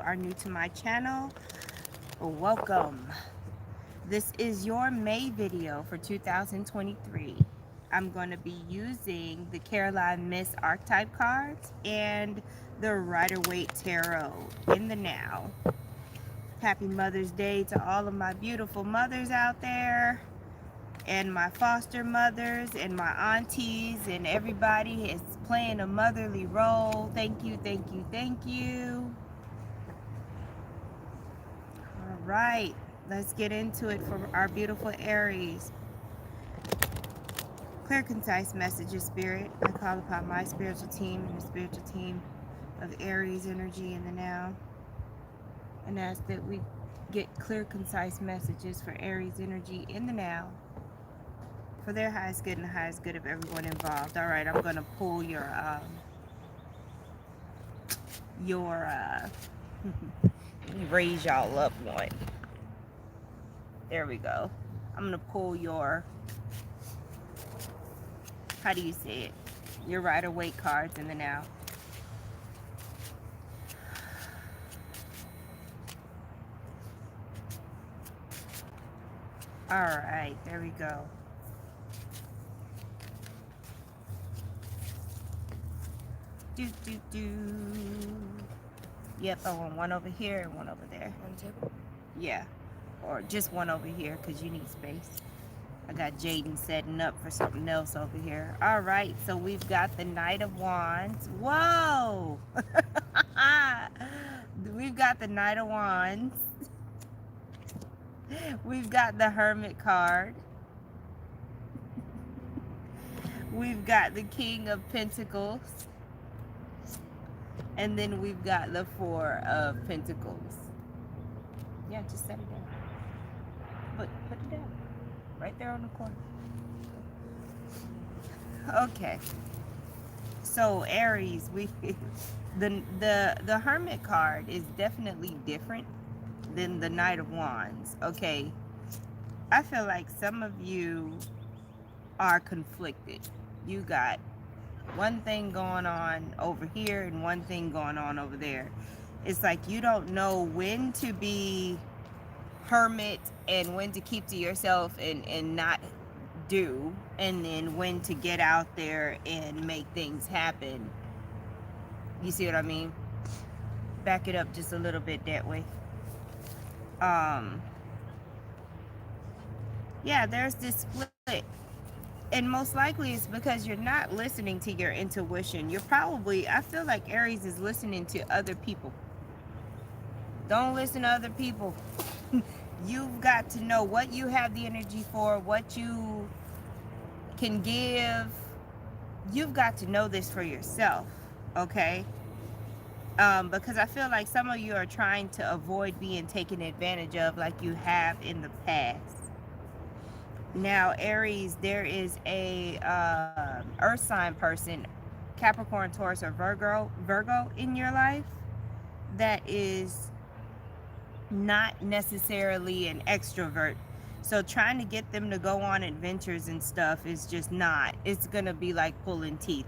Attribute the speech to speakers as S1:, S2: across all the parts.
S1: are new to my channel, welcome. This is your May video for 2023. I'm going to be using the Caroline Miss Archetype cards and the Rider-Waite Tarot in the now. Happy Mother's Day to all of my beautiful mothers out there, and my foster mothers and my aunties and everybody is playing a motherly role. Thank you, thank you, thank you. All right, let's get into it for our beautiful Aries. Clear, concise messages, Spirit. I call upon my spiritual team and the spiritual team of Aries energy in the now, and ask that we get clear, concise messages for Aries energy in the now, for their highest good and the highest good of everyone involved. All right, I'm gonna pull your let me raise y'all up one. There we go. I'm gonna pull your, how do you say it? Your Rider-Waite cards in the now. All right, there we go. Do. Yep, I want one over here and one over there.
S2: On the table?
S1: Yeah, or just one over here because you need space. I got Jaden setting up for something else over here. All right, so we've got the Knight of Wands. Whoa! We've got the Knight of Wands. We've got the Hermit card. We've got the King of Pentacles. And then we've got the Four of Pentacles. Yeah, just set it down. Put it down. Right there on the corner. Okay. So Aries, the Hermit card is definitely different than the Knight of Wands. Okay. I feel like some of you are conflicted. You got one thing going on over here and one thing going on over there. It's like you don't know when to be hermit and when to keep to yourself and not do, and then when to get out there and make things happen. You see what I mean? Back it up just a little bit that way. Yeah, there's this split. And most likely it's because you're not listening to your intuition. You're probably, I feel like Aries is listening to other people. Don't listen to other people. You've got to know what you have the energy for, what you can give. You've got to know this for yourself, okay? Because I feel like some of you are trying to avoid being taken advantage of like you have in the past. Now, Aries, there is a earth sign person, Capricorn, Taurus, or Virgo in your life that is not necessarily an extrovert. So trying to get them to go on adventures and stuff is just not. It's going to be like pulling teeth.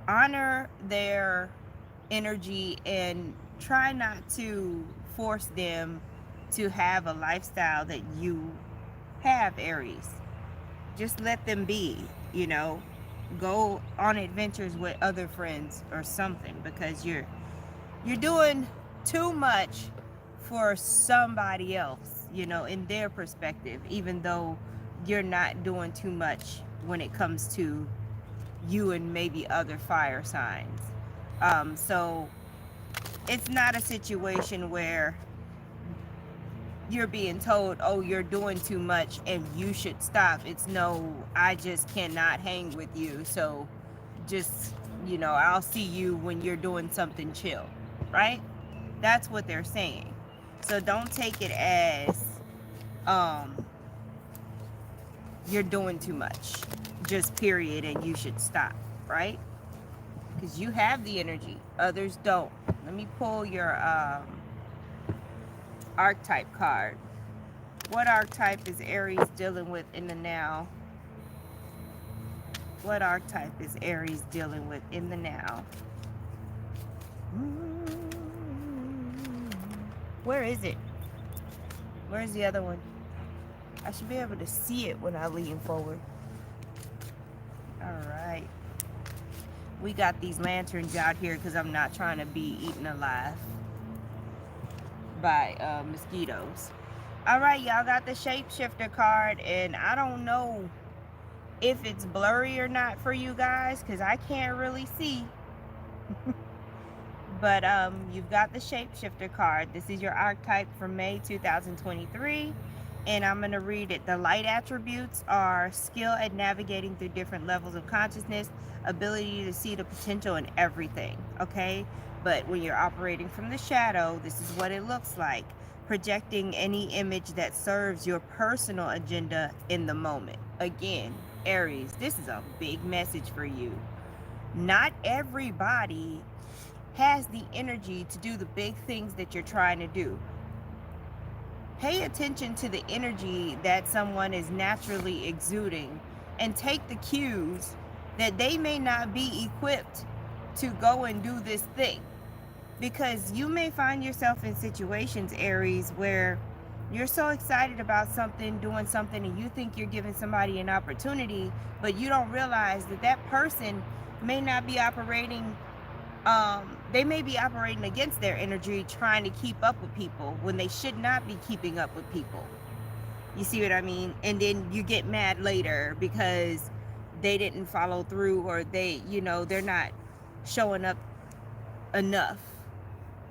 S1: Honor their energy and try not to force them to have a lifestyle that you have, Aries. Just let them be, you know. Go on adventures with other friends or something, because you're doing too much for somebody else, you know, in their perspective, even though you're not doing too much when it comes to you and maybe other fire signs. So it's not a situation where you're being told, oh, you're doing too much and you should stop. It's no, I just cannot hang with you. So just, you know, I'll see you when you're doing something chill, right? That's what they're saying. So don't take it as you're doing too much, just period, and you should stop, right? Because you have the energy, others don't. Let me pull your archetype card. What archetype is Aries dealing with in the now? What archetype is Aries dealing with in the now? Where is it? Where's the other one? I should be able to see it when I lean forward. All right. We got these lanterns out here because I'm not trying to be eaten alive by mosquitoes. All right, y'all got the shapeshifter card, and I don't know if it's blurry or not for you guys because I can't really see. But you've got the shapeshifter card. This is your archetype for May 2023. And I'm going to read it. The light attributes are skill at navigating through different levels of consciousness, ability to see the potential in everything. Okay? But when you're operating from the shadow, this is what it looks like. Projecting any image that serves your personal agenda in the moment. Again, Aries, this is a big message for you. Not everybody has the energy to do the big things that you're trying to do. Pay attention to the energy that someone is naturally exuding and take the cues that they may not be equipped to go and do this thing. Because you may find yourself in situations, Aries, where you're so excited about something, doing something, and you think you're giving somebody an opportunity, but you don't realize that that person may not be operating they may be operating against their energy, trying to keep up with people when they should not be keeping up with people. You see what I mean? And then you get mad later because they didn't follow through, or they, they're not showing up enough.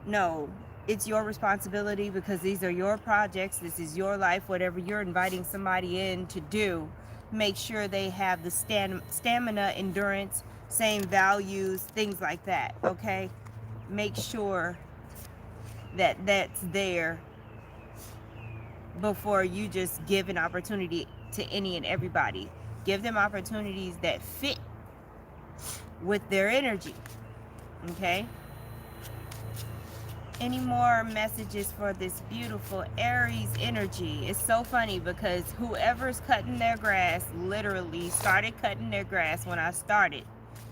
S1: No, it's your responsibility because these are your projects. This is your life. Whatever you're inviting somebody in to do, make sure they have the stamina, endurance, same values, things like that. Okay? Make sure that that's there before you just give an opportunity to any and everybody. Give them opportunities that fit with their energy. Okay? Any more messages for this beautiful Aries energy? It's so funny because whoever's cutting their grass literally started cutting their grass when I started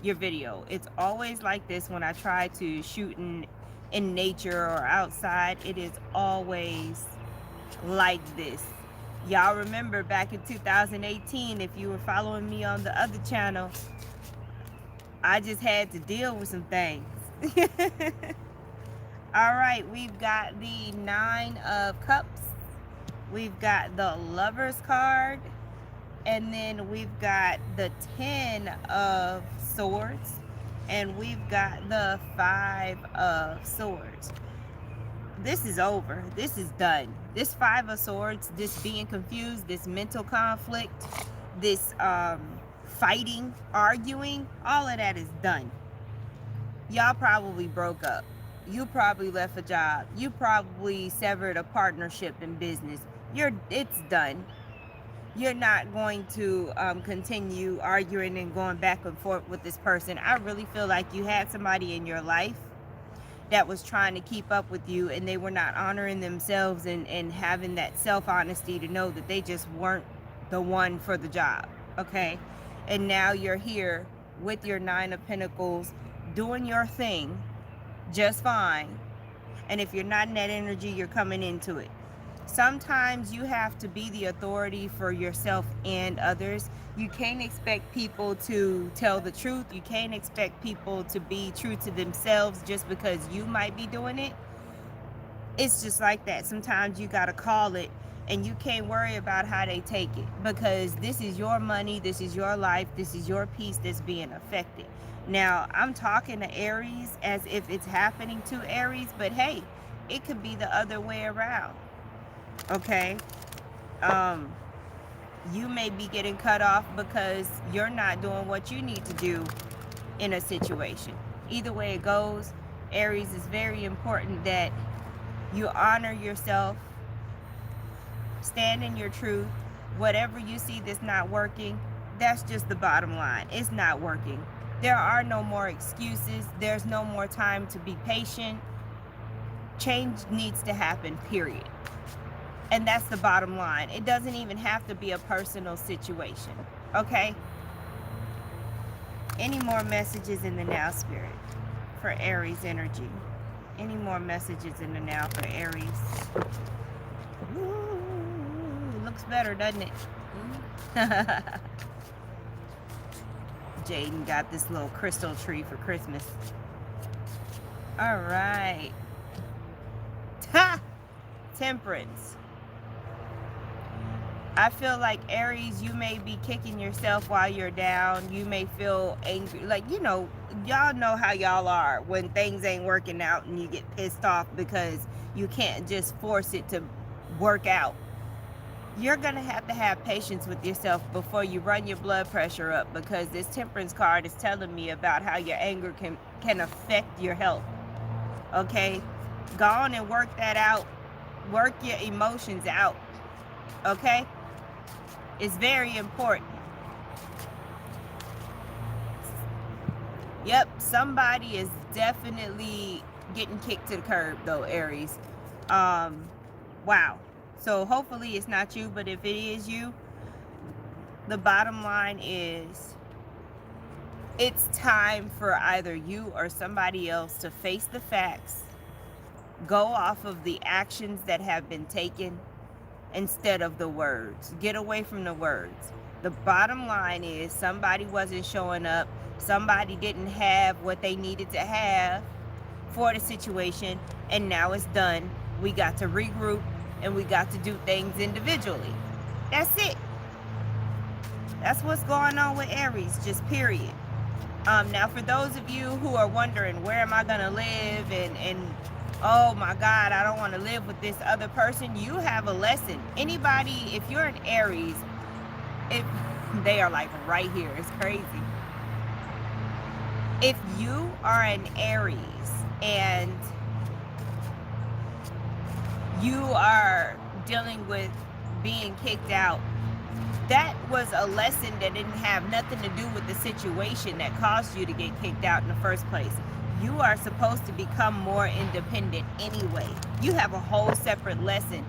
S1: your video. It's always like this when I try to shoot in nature or outside. It is always like this. Y'all remember back in 2018, if you were following me on the other channel, I just had to deal with some things. All right, we've got the 9 of Cups. We've got the Lovers card. And then we've got the 10 of Swords. And we've got the 5 of Swords. This is over. This is done. This 5 of Swords, this being confused, this mental conflict, this fighting, arguing, all of that is done. Y'all probably broke up. You probably left a job. You probably severed a partnership in business. It's done. You're not going to continue arguing and going back and forth with this person. I really feel like you had somebody in your life that was trying to keep up with you, and they were not honoring themselves and having that self-honesty to know that they just weren't the one for the job. Okay? And now you're here with your 9 of Pentacles doing your thing just fine. And if you're not in that energy, you're coming into it. Sometimes you have to be the authority for yourself and others. You can't expect people to tell the truth. You can't expect people to be true to themselves just because you might be doing it. It's just like that. Sometimes you got to call it, and you can't worry about how they take it, because this is your money, this is your life, this is your peace that's being affected. Now, I'm talking to Aries as if it's happening to Aries, but hey, it could be the other way around. Okay? You may be getting cut off because you're not doing what you need to do in a situation. Either way it goes, Aries, is very important that you honor yourself, stand in your truth. Whatever you see that's not working, that's just the bottom line. It's not working. There are no more excuses. There's no more time to be patient. Change needs to happen, period. And that's the bottom line. It doesn't even have to be a personal situation. Okay? Any more messages in the now, Spirit, for Aries energy? Any more messages in the now for Aries? Ooh, looks better, doesn't it? Jaden got this little crystal tree for Christmas. All right. Ha! Temperance. I feel like Aries, you may be kicking yourself while you're down. You may feel angry. Like, y'all know how y'all are when things ain't working out and you get pissed off because you can't just force it to work out. You're going to have patience with yourself before you run your blood pressure up, because this temperance card is telling me about how your anger can affect your health. Okay? Go on and work that out. Work your emotions out. Okay? It's very important. Yep, somebody is definitely getting kicked to the curb though, Aries. Wow. So hopefully it's not you, but if it is you, the bottom line is it's time for either you or somebody else to face the facts, go off of the actions that have been taken instead of the words. Get away from the words. The bottom line is somebody wasn't showing up. Somebody didn't have what they needed to have for the situation, and now it's done. We got to regroup and we got to do things individually. That's it. That's what's going on with Aries, just period. Now for those of you who are wondering, where am I gonna live, and oh my God, I don't want to live with this other person, you have a lesson. Anybody, if you're an Aries, if they are like right here, it's crazy. If you are an Aries and you are dealing with being kicked out, that was a lesson that didn't have nothing to do with the situation that caused you to get kicked out in the first place. You are supposed to become more independent anyway. You have a whole separate lesson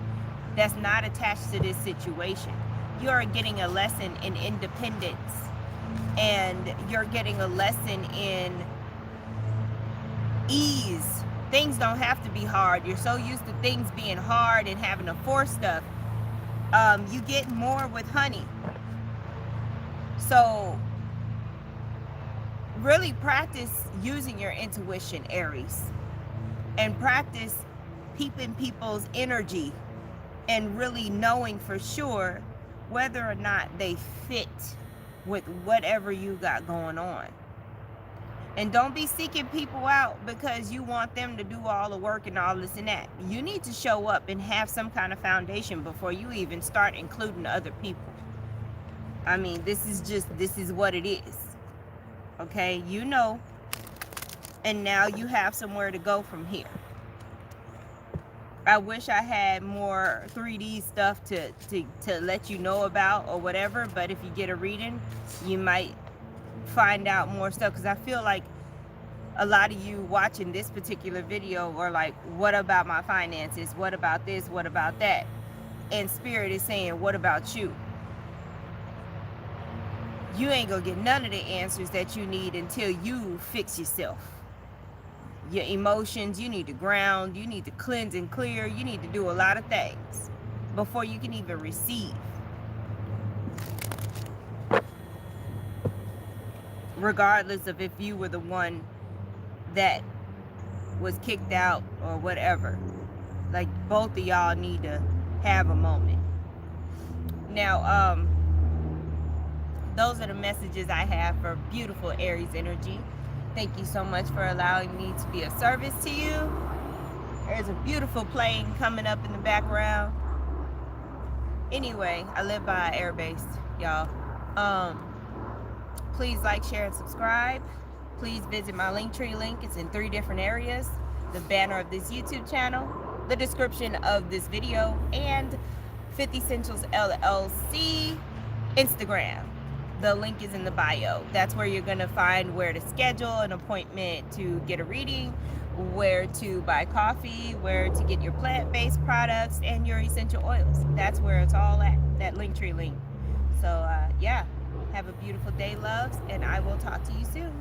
S1: that's not attached to this situation. You are getting a lesson in independence, and you're getting a lesson in ease. Things don't have to be hard. You're so used to things being hard and having to force stuff. You get more with honey. So really practice using your intuition, Aries, and practice peeping people's energy and really knowing for sure whether or not they fit with whatever you got going on. And don't be seeking people out because you want them to do all the work and all this and that. You need to show up and have some kind of foundation before you even start including other people. I mean, this is what it is. Okay, and now you have somewhere to go from here. I wish I had more 3D stuff to let you know about or whatever, but if you get a reading, you might find out more stuff, because I feel like a lot of you watching this particular video are like, what about my finances? What about this? What about that? And Spirit is saying, what about you? You ain't gonna get none of the answers that you need until you fix yourself. Your emotions, you need to ground, you need to cleanse and clear, you need to do a lot of things before you can even receive. Regardless of if you were the one that was kicked out or whatever. Like, both of y'all need to have a moment. Now, those are the messages I have for beautiful Aries energy. Thank you so much for allowing me to be of service to you. There's a beautiful plane coming up in the background. Anyway, I live by air base, y'all. Please like, share, and subscribe. Please visit my Linktree link. It's in 3 different areas. The banner of this YouTube channel, the description of this video, and 50 Essentials LLC Instagram. The link is in the bio. That's where you're going to find where to schedule an appointment to get a reading, where to buy coffee, where to get your plant-based products and your essential oils. That's where it's all at, that Linktree link. So, yeah, have a beautiful day, loves, and I will talk to you soon.